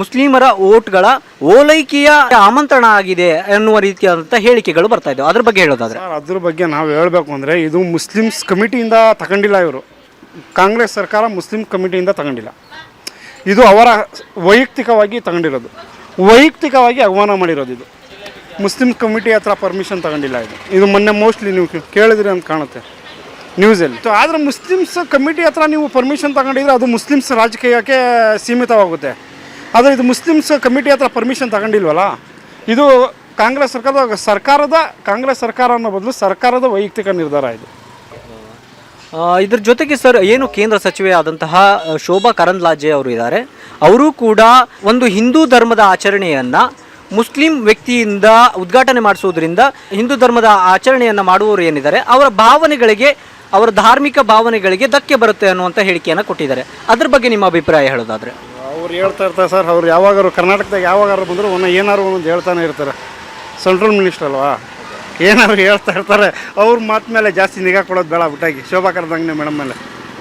ಮುಸ್ಲಿಮರ ಓಟ್ಗಳ ಓಲೈಕೆಯ ಆಮಂತ್ರಣ ಆಗಿದೆ ಎನ್ನುವ ರೀತಿಯಾದಂಥ ಹೇಳಿಕೆಗಳು ಬರ್ತಾ ಇದ್ದಾವೆ. ಅದ್ರ ಬಗ್ಗೆ ಹೇಳೋದಾದ್ರೆ ಅದ್ರ ಬಗ್ಗೆ ನಾವು ಹೇಳಬೇಕು ಅಂದರೆ ಇದು ಮುಸ್ಲಿಮ್ಸ್ ಕಮಿಟಿಯಿಂದ ತಗೊಂಡಿಲ್ಲ. ಇವರು ಕಾಂಗ್ರೆಸ್ ಸರ್ಕಾರ ಮುಸ್ಲಿಂ ಕಮಿಟಿಯಿಂದ ತಗೊಂಡಿಲ್ಲ. ಇದು ಅವರ ವೈಯಕ್ತಿಕವಾಗಿ ತಗೊಂಡಿರೋದು, ವೈಯಕ್ತಿಕವಾಗಿ ಅವಮಾನ ಮಾಡಿರೋದು. ಇದು ಮುಸ್ಲಿಂ ಕಮಿಟಿ ಹತ್ರ ಪರ್ಮಿಷನ್ ತಗೊಂಡಿಲ್ಲ. ಇದು ಮೊನ್ನೆ ಮೋಸ್ಟ್ಲಿ ನೀವು ಕೇಳಿದ್ರಿ ಅಂತ ಕಾಣುತ್ತೆ ನ್ಯೂಸಲ್ಲಿ. ಆದರೆ ಮುಸ್ಲಿಮ್ಸ್ ಕಮಿಟಿ ಹತ್ರ ನೀವು ಪರ್ಮಿಷನ್ ತಗೊಂಡಿದ್ರೆ ಅದು ಮುಸ್ಲಿಮ್ಸ್ ರಾಜಕೀಯಕ್ಕೆ ಸೀಮಿತವಾಗುತ್ತೆ. ಆದರೆ ಇದು ಮುಸ್ಲಿಮ್ಸ್ ಕಮಿಟಿ ಹತ್ರ ಪರ್ಮಿಷನ್ ತಗೊಂಡಿಲ್ವಲ್ಲ. ಇದು ಕಾಂಗ್ರೆಸ್ ಸರ್ಕಾರ ಅನ್ನೋ ಬದಲು ಸರ್ಕಾರದ ವೈಯಕ್ತಿಕ ನಿರ್ಧಾರ ಇದು. ಇದ್ರ ಜೊತೆಗೆ ಸರ್, ಏನು ಕೇಂದ್ರ ಸಚಿವೆ ಆದಂತಹ ಶೋಭಾ ಕರಂದ್ಲಾಜೆ ಅವರು ಇದ್ದಾರೆ, ಅವರು ಕೂಡ ಒಂದು ಹಿಂದೂ ಧರ್ಮದ ಆಚರಣೆಯನ್ನು ಮುಸ್ಲಿಂ ವ್ಯಕ್ತಿಯಿಂದ ಉದ್ಘಾಟನೆ ಮಾಡಿಸೋದ್ರಿಂದ ಹಿಂದೂ ಧರ್ಮದ ಆಚರಣೆಯನ್ನು ಮಾಡುವವರು ಏನಿದ್ದಾರೆ ಅವರ ಭಾವನೆಗಳಿಗೆ, ಅವರ ಧಾರ್ಮಿಕ ಭಾವನೆಗಳಿಗೆ ಧಕ್ಕೆ ಬರುತ್ತೆ ಅನ್ನುವಂಥ ಹೇಳಿಕೆಯನ್ನು ಕೊಟ್ಟಿದ್ದಾರೆ. ಅದ್ರ ಬಗ್ಗೆ ನಿಮ್ಮ ಅಭಿಪ್ರಾಯ ಹೇಳೋದಾದರೆ? ಅವ್ರು ಹೇಳ್ತಾ ಇರ್ತಾರೆ ಸರ್, ಅವ್ರು ಯಾವಾಗಾರು ಕರ್ನಾಟಕದಾಗ ಯಾವಾಗಾರು ಬಂದರೂ ಏನಾರು ಒಂದೊಂದು ಹೇಳ್ತಾನೆ ಇರ್ತಾರೆ. ಸೆಂಟ್ರಲ್ ಮಿನಿಸ್ಟರ್ ಅಲ್ವಾ, ಏನಾದ್ರು ಹೇಳ್ತಾ ಇರ್ತಾರೆ. ಅವ್ರ ಮಾತು ಮೇಲೆ ಜಾಸ್ತಿ ನಿಗಾ ಕೊಡೋದು ಬೇಡ ಬಿಟ್ಟಾಗಿ ಶೋಭಾ ಕರಂದ್ಲಾಜೆ ಮೇಡಮ್ ಮೇಲೆ.